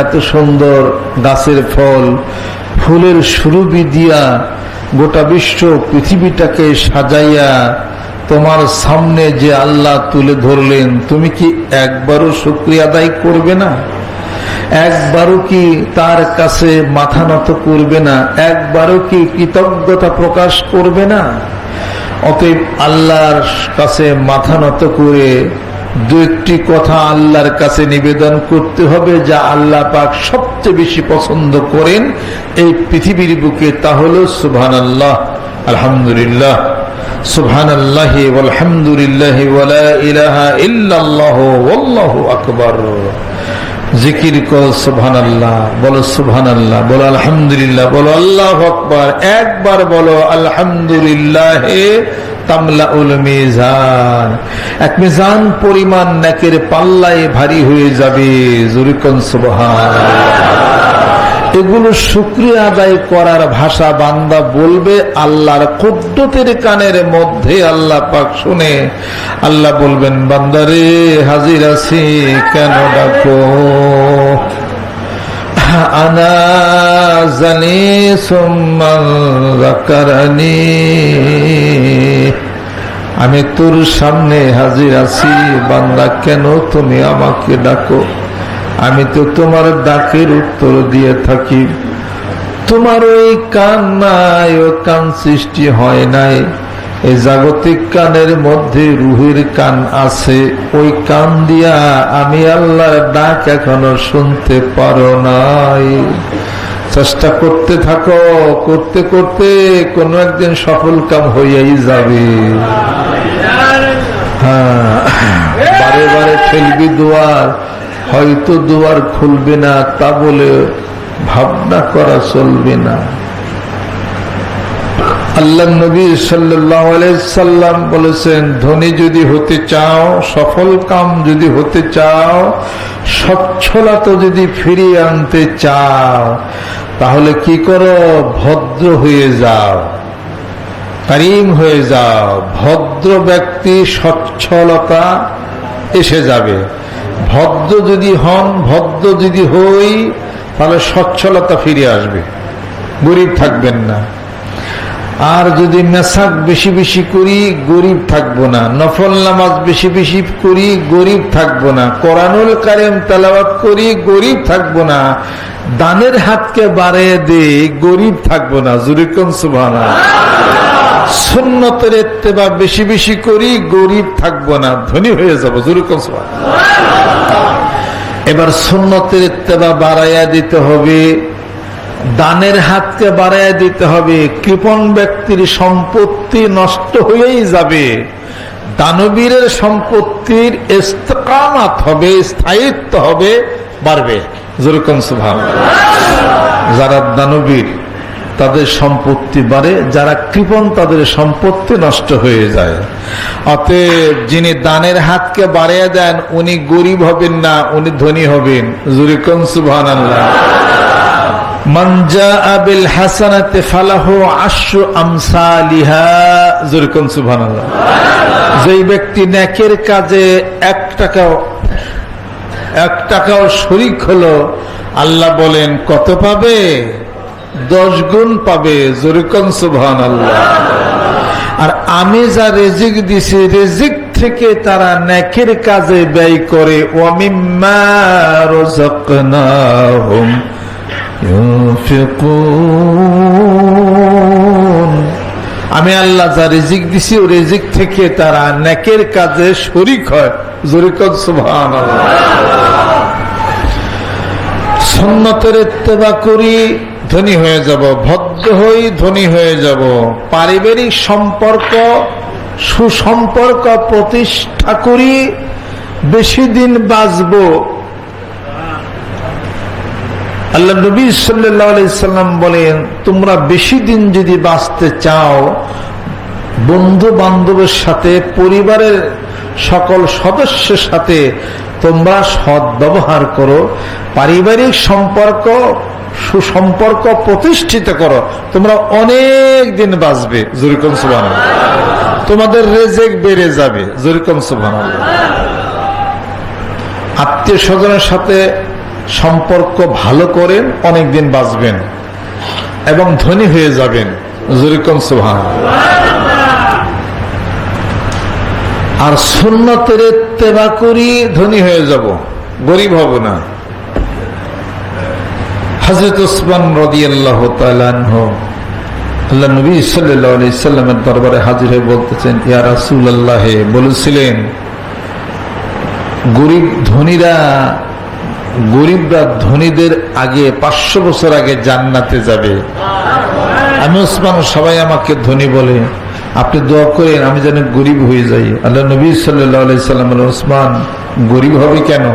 এত সুন্দর গাছের ফল ফুলের সুরভি দিয়া গোটা বিশ্ব পৃথিবীটাকে সাজাইয়া তোমার সামনে যে আল্লাহ তুলে ধরলেন, তুমি কি একবারও শুকরিয়া আদায় করবে না? একবারও কি তার কাছে মাথা নত করবে না? একবারও কি কৃতজ্ঞতা প্রকাশ করবে না? অতএব আল্লাহর কাছে মাথা নত করে দু একটি কথা আল্লাহর কাছে নিবেদন করতে হবে, যা আল্লাহ পাক সবচেয়ে বেশি পছন্দ করেন এই পৃথিবীর বুকে। তা হলো সুবহানাল্লাহ, আলহামদুলিল্লাহ, সুবহানাল্লাহি ওয়ালহামদুলিল্লাহি ওয়ালা ইলাহা ইল্লাল্লাহ ওয়াল্লাহু আকবার। জিকির করো সুবহানাল্লাহ, বলো সুবহানাল্লাহ, বলো আলহামদুলিল্লাহ, বলো আল্লাহু আকবার। একবার বলো আলহামদুলিল্লাহ তামলাউল মিজান, এক মিজান পরিমাণ নেকের পাল্লায় ভারী হয়ে যাবে। জোরে কোন সুবহানাল্লাহ। এগুলো শুকরিয়া আদায় করার ভাষা বান্দা বলবে আল্লাহর কুদরতের কানের মধ্যে। আল্লাহ পাক শুনে আল্লাহ বলবেন, বান্দারে হাজির আছি, কেন ডাকো? আনা জানি সুম্মান যাকারানি, আমি তোর সামনে হাজির আছি, বান্দা কেন তুমি আমাকে ডাকো? আমি তো তোমার ডাকের উত্তর দিয়ে থাকি। তোমার ওই কান নাই, ও কান সৃষ্টি হয় নাই। এই জাগতিক কানের মধ্যে রুহের কান আছে, ওই কান দিয়া আমি আল্লাহর ডাক এখনো শুনতে পারো নাই। চেষ্টা করতে থাকো, করতে করতে কোনো একদিন সফল কাম হইয়াই যাবে। হ্যাঁ, বারে বারে ঠেলবি দুয়ার, হয়তো দুয়ার খুলবে না, তা বলে ভাবনা করা চলবে না। আল্লাহ নবী সাল্লাল্লাহু আলাইহি সাল্লাম বলেছেন, ধনী যদি হতে চাও, সফল কাম যদি হতে চাও, সচ্ছলতা যদি ফিরিয়ে আনতে চাও, তাহলে কি করো? ভদ্র হয়ে যাও, কারিম হয়ে যাও। ভদ্র ব্যক্তি সচ্ছলতা এসে যাবে। ভদ্র যদি হন, ভদ্র যদি হই, তাহলে সচ্ছলতা ফিরে আসবে, গরিব থাকবেন না। আর যদি মেসাক বেশি বেশি করি, গরিব থাকবো না। নফল নামাজ বেশি বেশি করি, গরিব থাকবো না। কোরআনুল কারীম তেলাওয়াত করি, গরিব থাকবো না। দানের হাতকে বাড়িয়ে দে, গরিব থাকবো না। জোরে কোন সুবহানাল্লাহ। সুন্নতের ইত্তেবা বেশি বেশি করি, গরিব থাকবো না, ধনী হয়ে যাবো। জোরে কোন সুবহানাল্লাহ। এবার সুন্নতের ইত্তেবা বাড়াইয়া দিতে হবে, দানের হাতকে বাড়াইয়া দিতে হবে। কৃপণ ব্যক্তির সম্পত্তি নষ্ট হয়েই যাবে, দানবীরের সম্পত্তির ইস্তেকামাত হবে, স্থায়িত্ব হবে, বাড়বে। জোরে কোন সুবহানাল্লাহ। যারা দানবীর তাদের সম্পত্তি বাড়ে, যারা কৃপণ তাদের সম্পত্তি নষ্ট হয়ে যায়। অতএব যিনি দানের হাতকে বাড়িয়ে দেন, উনি গরিব হবেন না, উনি ধনী হবেন। জোরে কোন সুবহানাল্লাহ। মান জাআ বিল হাসানাতি ফালাহু আশরু আমসালিহা। জোরে কোন সুবহানাল্লাহ। যেই ব্যক্তি নেকের কাজে এক টাকাও শরীক হলো, আল্লাহ বলেন কত পাবে? 10 গুণ পাবে। জোরে কোন সুবহানাল্লাহ। আর আমি যা রিজিক দিছি, রিজিক থেকে তারা নেকের কাজে ব্যয় করে। ওয়া মিম্মা রাযাকনাহুম ইউনফিকুন, আমি আল্লাহ যা রিজিক দিছি, ও রিজিক থেকে তারা নেকের কাজে শরীক হয়। জোরে কোন সুবহানাল্লাহ। সুন্নতের ইত্তেবা করি, ধনী হয়ে যাব। ভদ্র হই, ধনী হয়ে যাব। পারিবারিক সম্পর্ক, সুসম্পর্ক প্রতিষ্ঠা করি, বেশি দিন বাঁচব। আল্লাহ নবী সাল্লাল্লাহু আলাইহি সাল্লাম বলেন, তোমরা বেশি দিন যদি বাঁচতে চাও, বন্ধু বান্ধবের সাথে, পরিবারের সকল সদস্যের সাথে তোমরা সৎ ব্যবহার করো, পারিবারিক সম্পর্ক, সুসম্পর্ক প্রতিষ্ঠিত করো, তোমরা অনেক দিন বাঁচবে। জোরে কোন সুবহানাল্লাহ। তোমাদের রিজিক বেড়ে যাবে। জোরে কোন সুবহানাল্লাহ। আত্মীয় স্বজনের সাথে সম্পর্ক ভালো করেন, অনেকদিন বাঁচবেন এবং ধনী হয়ে যাবেন। যেরকম সুবহানাল্লাহ। আর সুন্নতের ইত্তেবা করি ধনী হয়ে যাব, গরিব হব না। হযরত উসমান রাদিয়াল্লাহু তাআলা আনহু আল্লাহ নবী সাল্লাল্লাহু আলাইহি সাল্লামের দরবারে হাজির হয়ে বলতেছেন, ইয়া রাসূলুল্লাহ, বলেছিলেন গরিবরা ধনীদের আগে 500 বছর আগে জান্নাতে যাবে। আমি উসমান, সবাই আমাকে ধনী বলে, আপনি দোয়া করেন আমি যেন গরিব হয়ে যাই। আল্লাহ নবী সাল্লাল্লাহু আলাইহি সাল্লাম বলেন, উসমান গরিব হবে কেন?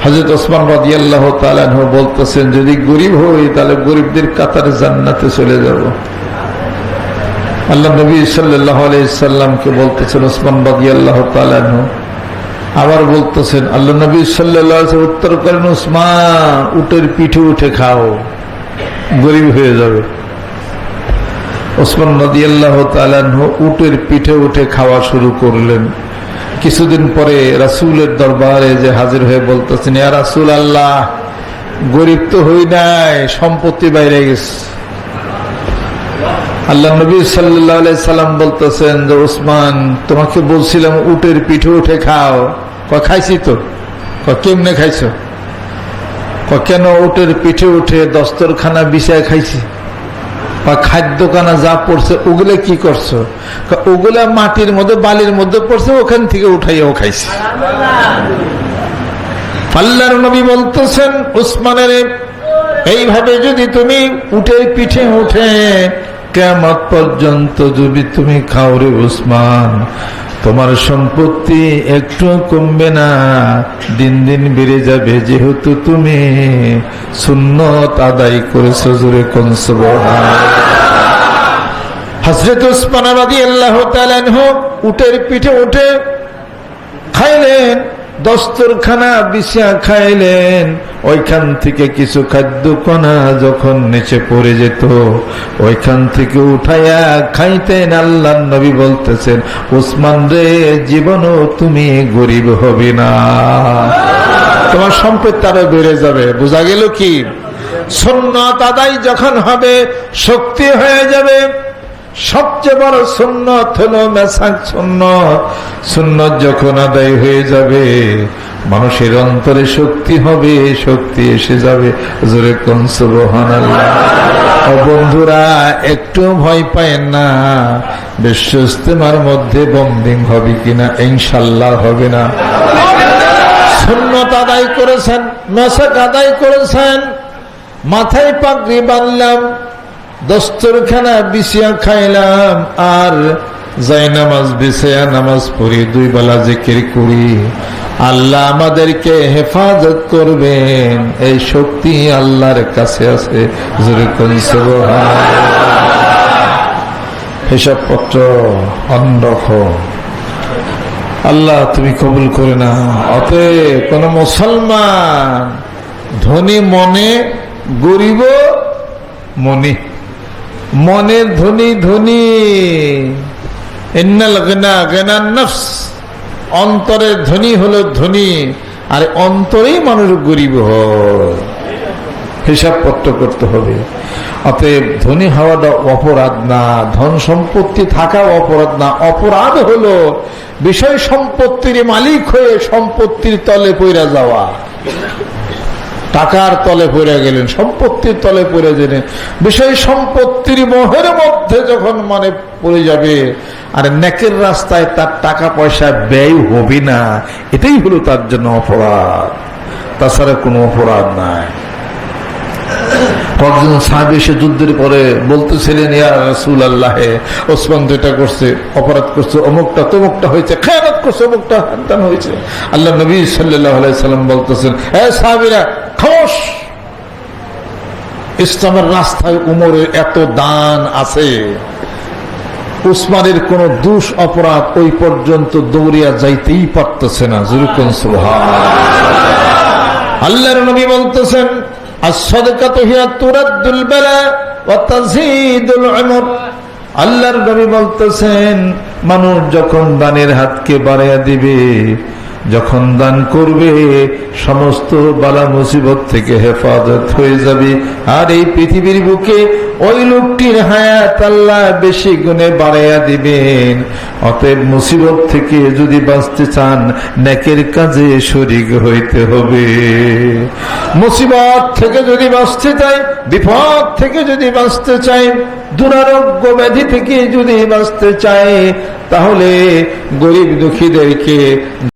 হযরত উসমান রাদিয়াল্লাহু তাআলা আনহু বলতেছেন, যদি গরিব হই তাহলে গরিবদের কাতারে জান্নাতে চলে যাব। আল্লাহ নবী সাল্লাল্লাহু আলাইহি সাল্লামকে বলতেছেন উসমান রাদিয়াল্লাহু তাআলা আনহু, আবার বলতেছেন, আল্লাহ নবী সাল্লাল্লাহু আলাইহি ওয়াসাল্লাম উত্তর করেন, উসমান উটের পিঠে উঠে খাও, গরিব হয়ে যাবে। উসমান রাদিয়াল্লাহু তাআলা আনহু উটের পিঠে উঠে খাওয়া শুরু করলেন। কিছুদিন পরে রাসূলের দরবারে যে হাজির হয়ে বলতেছেন, ইয়া রাসূলুল্লাহ, গরিব তো হই নাই, সম্পত্তি বাইরে গেছে। আল্লাহ নবী সাল্লাল্লাহু আলাইহি সাল্লাম বলতেছেন যে, উসমান তোমাকে বলছিলাম উটের পিঠে উঠে খাও, খাইছি তো। কেমনে খাইছো? কেন উটের পিঠে উঠে দস্তরখানা বিছায় খাইছি। খাদ্যখানা যা পড়ছে ওগুলো কি করছো? ওগুলা মাটির মধ্যে বালির মধ্যে পড়ছে, ওখান থেকে উঠাইয়াও খাইছি। আল্লাহর নবী বলতেছেন, উসমানের এইভাবে যদি তুমি উটের পিঠে উঠে কিয়ামত পর্যন্ত যদি তুমি খাও রে উসমান, তোমার সম্পত্তি একটু কমবে না, দিন দিন বেড়ে যাবে, যেহেতু তুমি সুন্নত আদায় করেছো। জোরে কোন সুবহানাল্লাহ। হযরত উসমান রাদিয়াল্লাহু তাআলা আনহু উটের পিঠে উঠে খাইলেন, দস্তরখানা বিছিয়া খাইলেন। ওইখান থেকে কিছু খাদ্য কণা যখন নিচে পড়ে যেত, ওইখান থেকে উঠাইয়া খাইতেন। আল্লাহর নবী বলতেছেন, উসমান রে, জীবনও তুমি গরিব হবে না, তোমার সম্পত্তি আরো বেড়ে যাবে। বোঝা গেল কি? সুন্নাত আদায় যখন হবে, শক্তি হয়ে যাবে। সবচেয়ে বড় সুন্নত হলো মেসাক সুন্নত। সুন্নত যখন আদায় হয়ে যাবে, মানুষের অন্তরে শক্তি হবে, শক্তি এসে যাবে। জোরে কোন সুবহানাল্লাহ। ও বন্ধুরা, একটু ভয় পায়েন না, বিশ্ব ইজতেমার মধ্যে বম্বিং হবে কিনা? ইনশাআল্লাহ হবে না। সুন্নত আদায় করেছেন, মেসাক আদায় করেছেন, মাথায় পাগড়ি বাঁধলাম, দস্তরখানা বিছিয়া খাইলাম, আর যাই নামাজ বিছায়া নামাজ পড়ি, 2 বেলা জিকির করি, আল্লাহ আমাদেরকে হেফাজত করবেন, এই শক্তি আল্লাহর কাছে আছে। হিসাব পত্র অন্যখ আল্লাহ তুমি কবুল করে না। অতএব কোন মুসলমান ধনী মনে, গরিব মনে, মনে ধনী ধনী, ইন্নাল গিনা গিনান নফস, অন্তরের ধনী হলো ধনী, আর অন্তরেই মানুষ গরিব হয়। হিসাব পত্র করতে হবে। অতএব ধনী হওয়াটা অপরাধ না, ধন সম্পত্তি থাকা অপরাধ না। অপরাধ হলো বিষয় সম্পত্তির মালিক হয়ে সম্পত্তির তলে পইরা যাওয়া। টাকার তলে পড়ে গেলেন, সম্পত্তির তলে পড়ে গেলেন, বিষয় সম্পত্তির মোহের মধ্যে যখন মানে পড়ে যাবে, আর নেকের রাস্তায় তার টাকা পয়সা ব্যয় হবে না, এটাই হলো তার জন্য অপরাধ, তাছাড়া কোনো অপরাধ নাই। কয়েকজন সাহাবী এসে যুদ্ধের পরে বলতেছিলেন, ইয়া রাসূলুল্লাহ, ওসমান যেটা করছে, অপরাধ করছে, অমুকটা তমুকটা হয়েছে, খেয়ানত করছে, অমুকটা হান্তান হয়েছে। আল্লাহ নবী সাল্লাল্লাহু আলাইহি সাল্লাম বলতেছেন, হে সাহাবীরা, খামোশ। ইসলামের রাস্তায় উমরের এত দান আছে, উসমানের কোন দোষ অপরাধ ওই পর্যন্ত দৌড়িয়া যাইতেই পারতেছে না। যুরকুন সুবহানাল্লাহ। আল্লাহর নবী বলতেছেন, আস-সাদাকাতু হিয়া তুরাদ্দুল বালা ওয়া তাযীদুল উমর। আল্লাহর নবী বলতেছেন, মানুষ যখন দানের হাতকে বাড়াইয়া দিবে, যখন দান করবে সমস্ত বালা মুসিবত থেকে হেফাজত হয়ে যাবে। আর এই পৃথিবীর বুকে ওই লোকটির হায়াত আল্লাহ বেশি গুণে বাড়াইয়া দিবেন। অতএব মুসিবত থেকে যদি বাঁচতে চান নেকের কাজে শরীক হইতে হবে। মুসিবত থেকে যদি বাঁচতে চাই, বিপদ থেকে যদি বাঁচতে চাই, দুরারোগ্য ব্যাধি থেকে যদি বাঁচতে চাই, তাহলে গরিব দুঃখীদেরকে